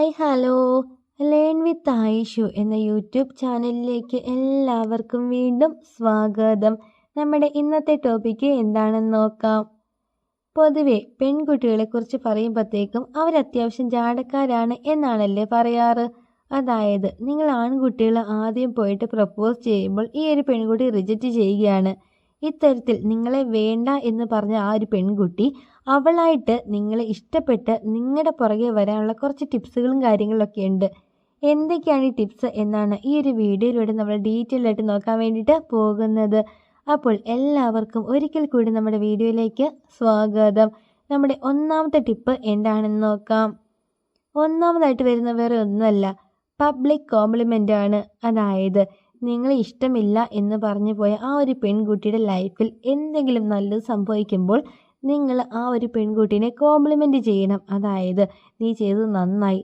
Hi hello learn with Ayishu എന്ന YouTube ചാനലിലേക്ക് എല്ലാവർക്കും വീണ്ടും സ്വാഗതം. നമ്മുടെ ഇന്നത്തെ ടോപ്പിക്ക് എന്താണെന്ന് നോക്കാം. പൊതുവെ പെൺകുട്ടികളെക്കുറിച്ച് പറയുമ്പോഴത്തേക്കും അവരത്യാവശ്യം ജാടക്കാരാണ് എന്നാണല്ലേ പറയാറ്. അതായത് നിങ്ങൾ ആൺകുട്ടികൾ ആദ്യം പോയിട്ട് പ്രപ്പോസ് ചെയ്യുമ്പോൾ ഈ ഒരു പെൺകുട്ടി റിജക്റ്റ് ചെയ്യുകയാണ്. ഇത്തരത്തിൽ നിങ്ങളെ വേണ്ട എന്ന് പറഞ്ഞ ആ ഒരു പെൺകുട്ടി അവളായിട്ട് നിങ്ങളെ ഇഷ്ടപ്പെട്ട് നിങ്ങളുടെ പുറകെ വരാനുള്ള കുറച്ച് ടിപ്സുകളും കാര്യങ്ങളൊക്കെ ഉണ്ട്. എന്തൊക്കെയാണ് ഈ ടിപ്സ് എന്നാണ് ഈ ഒരു വീഡിയോയിലൂടെ നമ്മൾ ഡീറ്റെയിൽ ആയിട്ട് നോക്കാൻ വേണ്ടിയിട്ട് പോകുന്നത്. അപ്പോൾ എല്ലാവർക്കും ഒരിക്കൽ കൂടി നമ്മുടെ വീഡിയോയിലേക്ക് സ്വാഗതം. നമ്മുടെ ഒന്നാമത്തെ ടിപ്പ് എന്താണെന്ന് നോക്കാം. ഒന്നാമതായിട്ട് വരുന്ന വേറെ ഒന്നുമല്ല, പബ്ലിക് കോംപ്ലിമെൻ്റ് ആണ്. അതായത് നിങ്ങളെ ഇഷ്ടമില്ല എന്ന് പറഞ്ഞു പോയ ആ ഒരു പെൺകുട്ടിയുടെ ലൈഫിൽ എന്തെങ്കിലും നല്ലത് സംഭവിക്കുമ്പോൾ നിങ്ങൾ ആ ഒരു പെൺകുട്ടീനെ കോംപ്ലിമെൻ്റ് ചെയ്യണം. അതായത് നീ ചെയ്തത് നന്നായി,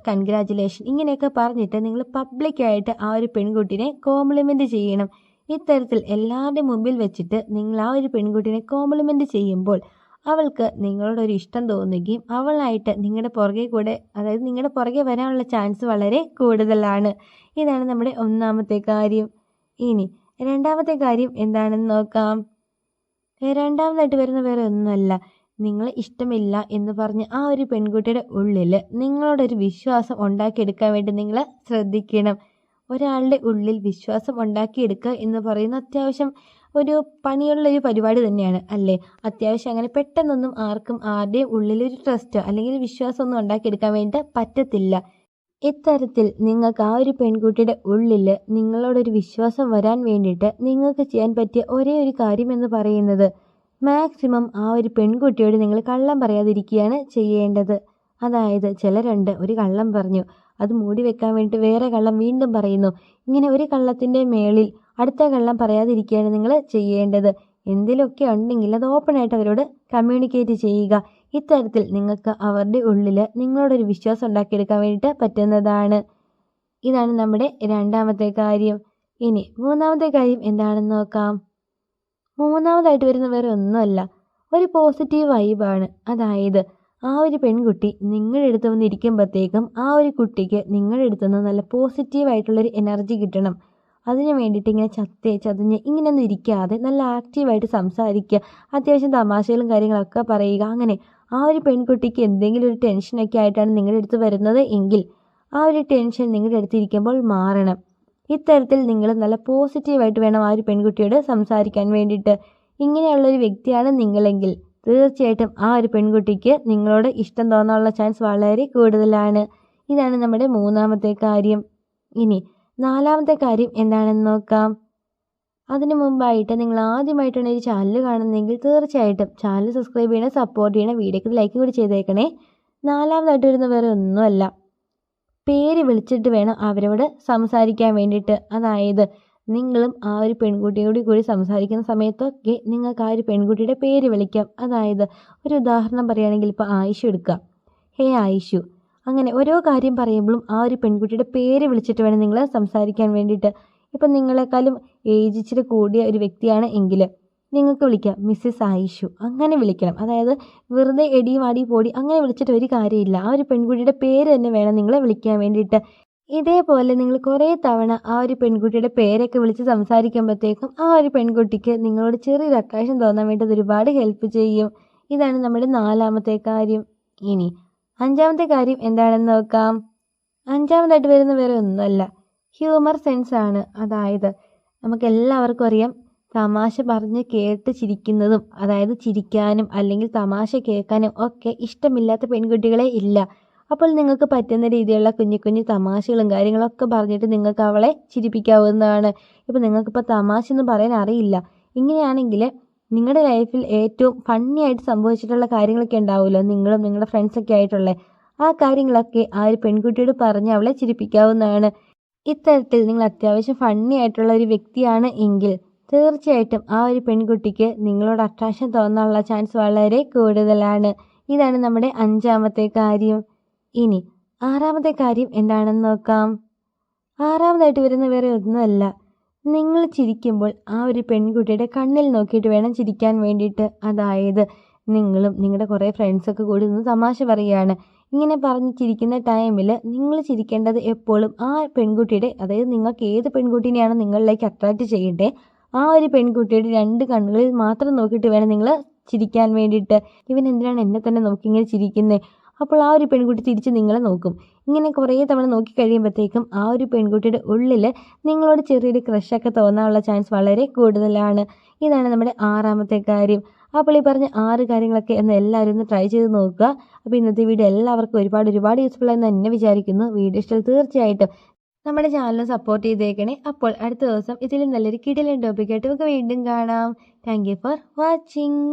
കൺഗ്രാജുലേഷൻ, ഇങ്ങനെയൊക്കെ പറഞ്ഞിട്ട് നിങ്ങൾ പബ്ലിക്കായിട്ട് ആ ഒരു പെൺകുട്ടീനെ കോംപ്ലിമെൻ്റ് ചെയ്യണം. ഇത്തരത്തിൽ എല്ലാവരുടെയും മുമ്പിൽ വെച്ചിട്ട് നിങ്ങൾ ആ ഒരു പെൺകുട്ടീനെ കോംപ്ലിമെൻ്റ് ചെയ്യുമ്പോൾ അവൾക്ക് നിങ്ങളോടൊരു ഇഷ്ടം തോന്നുകയും അവളായിട്ട് നിങ്ങളുടെ പുറകെ കൂടെ, അതായത് നിങ്ങളുടെ പുറകെ വരാനുള്ള ചാൻസ് വളരെ കൂടുതലാണ്. ഇതാണ് നമ്മുടെ ഒന്നാമത്തെ കാര്യം. ഇനി രണ്ടാമത്തെ കാര്യം എന്താണെന്ന് നോക്കാം. രണ്ടാമതായിട്ട് വരുന്ന വേറെ ഒന്നുമല്ല, നിങ്ങളെ ഇഷ്ടമില്ല എന്ന് പറഞ്ഞ് ആ ഒരു പെൺകുട്ടിയുടെ ഉള്ളിൽ നിങ്ങളോടൊരു വിശ്വാസം ഉണ്ടാക്കിയെടുക്കാൻ വേണ്ടി നിങ്ങൾ ശ്രദ്ധിക്കണം. ഒരാളുടെ ഉള്ളിൽ വിശ്വാസം ഉണ്ടാക്കിയെടുക്കുക എന്ന് പറയുന്ന അത്യാവശ്യം ഒരു പണിയുള്ളൊരു പരിപാടി തന്നെയാണ് അല്ലേ. അത്യാവശ്യം അങ്ങനെ പെട്ടെന്നൊന്നും ആർക്കും ആരുടെയും ഉള്ളിലൊരു ട്രസ്റ്റോ അല്ലെങ്കിൽ വിശ്വാസമൊന്നും ഉണ്ടാക്കിയെടുക്കാൻ വേണ്ടി പറ്റത്തില്ല. ഇത്തരത്തിൽ നിങ്ങൾക്ക് ആ ഒരു പെൺകുട്ടിയുടെ ഉള്ളിൽ നിങ്ങളോടൊരു വിശ്വാസം വരാൻ വേണ്ടിയിട്ട് നിങ്ങൾക്ക് ചെയ്യാൻ പറ്റിയ ഒരേ ഒരു കാര്യം എന്ന് പറയുന്നത് മാക്സിമം ആ ഒരു പെൺകുട്ടിയോട് നിങ്ങൾ കള്ളം പറയാതിരിക്കുകയാണ് ചെയ്യേണ്ടത്. അതായത് ചിലരുണ്ട്, ഒരു കള്ളം പറഞ്ഞു അത് മൂടി വെക്കാൻ വേണ്ടിയിട്ട് വേറെ കള്ളം വീണ്ടും പറയുന്നു. ഇങ്ങനെ ഒരു കള്ളത്തിൻ്റെ മേളിൽ അടുത്ത കള്ളം പറയാതിരിക്കുകയാണ് നിങ്ങൾ ചെയ്യേണ്ടത്. എന്തെങ്കിലുമൊക്കെ ഉണ്ടെങ്കിൽ അത് ഓപ്പണായിട്ട് അവരോട് കമ്മ്യൂണിക്കേറ്റ് ചെയ്യുക. ഇത്തരത്തിൽ നിങ്ങൾക്ക് അവരുടെ ഉള്ളിൽ നിങ്ങളോടൊരു വിശ്വാസം ഉണ്ടാക്കിയെടുക്കാൻ വേണ്ടിയിട്ട് പറ്റുന്നതാണ്. ഇതാണ് നമ്മുടെ രണ്ടാമത്തെ കാര്യം. ഇനി മൂന്നാമത്തെ കാര്യം എന്താണെന്ന് നോക്കാം. മൂന്നാമതായിട്ട് വരുന്ന വേറെ ഒന്നുമല്ല, ഒരു പോസിറ്റീവ് വൈബാണ്. അതായത് ആ ഒരു പെൺകുട്ടി നിങ്ങളുടെ അടുത്ത് വന്നിരിക്കുമ്പോഴത്തേക്കും ആ ഒരു കുട്ടിക്ക് നിങ്ങളുടെ അടുത്ത് നിന്ന് നല്ല പോസിറ്റീവായിട്ടുള്ളൊരു എനർജി കിട്ടണം. അതിന് വേണ്ടിയിട്ട് ഇങ്ങനെ ചതഞ്ഞ് ഇങ്ങനെയൊന്നും ഇരിക്കാതെ നല്ല ആക്റ്റീവായിട്ട് സംസാരിക്കുക, അത്യാവശ്യം തമാശകളും കാര്യങ്ങളൊക്കെ പറയുക. അങ്ങനെ ആ ഒരു പെൺകുട്ടിക്ക് എന്തെങ്കിലും ഒരു ടെൻഷനൊക്കെ ആയിട്ടാണ് നിങ്ങളുടെ അടുത്ത് വരുന്നത് എങ്കിൽ ആ ഒരു ടെൻഷൻ നിങ്ങളുടെ അടുത്തിരിക്കുമ്പോൾ മാറണം. ഇത്തരത്തിൽ നിങ്ങൾ നല്ല പോസിറ്റീവായിട്ട് വേണം ആ ഒരു പെൺകുട്ടിയോട് സംസാരിക്കാൻ വേണ്ടിയിട്ട്. ഇങ്ങനെയുള്ളൊരു വ്യക്തിയാണ് നിങ്ങളെങ്കിൽ തീർച്ചയായിട്ടും ആ ഒരു പെൺകുട്ടിക്ക് നിങ്ങളോട് ഇഷ്ടം തോന്നാനുള്ള ചാൻസ് വളരെ കൂടുതലാണ്. ഇതാണ് നമ്മുടെ മൂന്നാമത്തെ കാര്യം. ഇനി നാലാമത്തെ കാര്യം എന്താണെന്ന് നോക്കാം. അതിനു മുമ്പായിട്ട് നിങ്ങൾ ആദ്യമായിട്ടാണ് ഈ ചാനൽ കാണുന്നതെങ്കിൽ തീർച്ചയായിട്ടും ചാനൽ സബ്സ്ക്രൈബ് ചെയ്യണം, സപ്പോർട്ട് ചെയ്യണം, വീഡിയോക്ക് ലൈക്ക് കൂടി ചെയ്തേക്കണേ. നാലാമതായിട്ട് വരുന്ന വേറെ ഒന്നുമല്ല, പേര് വിളിച്ചിട്ട് വേണം അവരോട് സംസാരിക്കാൻ വേണ്ടിയിട്ട്. അതായത് നിങ്ങളും ആ ഒരു പെൺകുട്ടിയോട് കൂടി സംസാരിക്കുന്ന സമയത്തൊക്കെ നിങ്ങൾക്ക് ആ ഒരു പെൺകുട്ടിയുടെ പേര് വിളിക്കാം. അതായത് ഒരു ഉദാഹരണം പറയുകയാണെങ്കിൽ ഇപ്പോൾ ആയിഷു എടുക്കുക, ഹേ ആയിഷു, അങ്ങനെ ഓരോ കാര്യം പറയുമ്പോഴും ആ ഒരു പെൺകുട്ടിയുടെ പേര് വിളിച്ചിട്ട് വേണം നിങ്ങൾ സംസാരിക്കാൻ വേണ്ടിയിട്ട്. ഇപ്പം നിങ്ങളെക്കാളും ഏജ് ഇച്ചിരി കൂടിയ ഒരു വ്യക്തിയാണ് എങ്കിൽ നിങ്ങൾക്ക് വിളിക്കാം മിസ്സിസ് ആയിഷു, അങ്ങനെ വിളിക്കണം. അതായത് വെറുതെ എടി വാടി പോടി അങ്ങനെ വിളിച്ചിട്ട് ഒരു കാര്യമില്ല. ആ ഒരു പെൺകുട്ടിയുടെ പേര് തന്നെ വേണം നിങ്ങൾ വിളിക്കാൻ വേണ്ടിയിട്ട്. ഇതേപോലെ നിങ്ങൾ കുറേ തവണ ആ ഒരു പെൺകുട്ടിയുടെ പേരൊക്കെ വിളിച്ച് സംസാരിക്കുമ്പോഴത്തേക്കും ആ ഒരു പെൺകുട്ടിക്ക് നിങ്ങളോട് ചെറിയൊരു അട്രാക്ഷൻ തോന്നാൻ വേണ്ടി അത് ഒരുപാട് ഹെൽപ്പ് ചെയ്യും. ഇതാണ് നമ്മുടെ നാലാമത്തെ കാര്യം. ഇനി അഞ്ചാമത്തെ കാര്യം എന്താണെന്ന് നോക്കാം. അഞ്ചാമതായിട്ട് വരുന്ന വേറെ ഒന്നുമല്ല, ഹ്യൂമർ സെൻസ് ആണ്. അതായത് നമുക്കെല്ലാവർക്കും അറിയാം, തമാശ പറഞ്ഞ് കേട്ട് ചിരിക്കുന്നതും, അതായത് ചിരിക്കാനും അല്ലെങ്കിൽ തമാശ കേൾക്കാനും ഒക്കെ ഇഷ്ടമില്ലാത്ത പെൺകുട്ടികളെ ഇല്ല. അപ്പോൾ നിങ്ങൾക്ക് പറ്റുന്ന രീതിയിലുള്ള കുഞ്ഞു കുഞ്ഞു തമാശകളും കാര്യങ്ങളൊക്കെ പറഞ്ഞിട്ട് നിങ്ങൾക്ക് അവളെ ചിരിപ്പിക്കാവുന്നതാണ്. ഇപ്പോൾ നിങ്ങൾക്കിപ്പോൾ തമാശ എന്ന് പറയാൻ അറിയില്ല, ഇങ്ങനെയാണെങ്കിൽ നിങ്ങളുടെ ലൈഫിൽ ഏറ്റവും ഫണ്ണി ആയിട്ട് സംഭവിച്ചിട്ടുള്ള കാര്യങ്ങളൊക്കെ ഉണ്ടാവുമല്ലോ, നിങ്ങളും നിങ്ങളുടെ ഫ്രണ്ട്സൊക്കെ ആയിട്ടുള്ള ആ കാര്യങ്ങളൊക്കെ ആ ഒരു പെൺകുട്ടിയോട് പറഞ്ഞ് അവളെ ചിരിപ്പിക്കാവുന്നതാണ്. ഇത്തരത്തിൽ നിങ്ങൾ അത്യാവശ്യം ഫണ്ണി ആയിട്ടുള്ള ഒരു വ്യക്തിയാണ് എങ്കിൽ തീർച്ചയായിട്ടും ആ ഒരു പെൺകുട്ടിക്ക് നിങ്ങളോട് അട്രാക്ഷൻ തോന്നാനുള്ള ചാൻസ് വളരെ കൂടുതലാണ്. ഇതാണ് നമ്മുടെ അഞ്ചാമത്തെ കാര്യം. ഇനി ആറാമത്തെ കാര്യം എന്താണെന്ന് നോക്കാം. ആറാമതായിട്ട് വരുന്ന വേറെ ഒന്നുമല്ല, നിങ്ങൾ ചിരിക്കുമ്പോൾ ആ ഒരു പെൺകുട്ടിയുടെ കണ്ണിൽ നോക്കിയിട്ട് വേണം ചിരിക്കാൻ വേണ്ടിയിട്ട്. അതായത് നിങ്ങളും നിങ്ങളുടെ കുറേ ഫ്രണ്ട്സൊക്കെ കൂടി നിന്ന് തമാശ പറയുകയാണ്. ഇങ്ങനെ പറഞ്ഞ് ചിരിക്കുന്ന ടൈമിൽ നിങ്ങൾ ചിരിക്കേണ്ടത് എപ്പോഴും ആ പെൺകുട്ടിയുടെ, അതായത് നിങ്ങൾക്ക് ഏത് പെൺകുട്ടീനെയാണ് നിങ്ങളിലേക്ക് അട്രാക്റ്റ് ചെയ്യട്ടെ, ആ ഒരു പെൺകുട്ടിയുടെ 2 കണ്ണുകളിൽ മാത്രം നോക്കിയിട്ട് വേണം നിങ്ങൾ ചിരിക്കാൻ വേണ്ടിയിട്ട്. ഇവൻ എന്തിനാണ് എന്നെ തന്നെ നോക്കി ഇങ്ങനെ ചിരിക്കുന്നത്? അപ്പോൾ ആ ഒരു പെൺകുട്ടി തിരിച്ച് നിങ്ങളെ നോക്കും. ഇങ്ങനെ കുറേ തവണ നോക്കി കഴിയുമ്പോഴത്തേക്കും ആ ഒരു പെൺകുട്ടിയുടെ ഉള്ളിൽ നിങ്ങളോട് ചെറിയൊരു ക്രഷൊക്കെ തോന്നാനുള്ള ചാൻസ് വളരെ കൂടുതലാണ്. ഇതാണ് നമ്മുടെ 6ാമത്തെ കാര്യം. അപ്പോൾ ഈ പറഞ്ഞ 6 കാര്യങ്ങളൊക്കെ ഒന്ന് എല്ലാവരും ഒന്ന് ട്രൈ ചെയ്ത് നോക്കുക. അപ്പോൾ ഇന്നത്തെ വീഡിയോ എല്ലാവർക്കും ഒരുപാട് യൂസ്ഫുൾ ആയെന്ന് തന്നെ വിചാരിക്കുന്നു. വീഡിയോ ഇഷ്ടം തീർച്ചയായിട്ടും നമ്മുടെ ചാനൽ സപ്പോർട്ട് ചെയ്തേക്കണേ. അപ്പോൾ അടുത്ത ദിവസം ഇതിലും നല്ലൊരു കിടിലൻ ടോപ്പിക്കായിട്ട് നമുക്ക് വീണ്ടും കാണാം. Thank you for watching.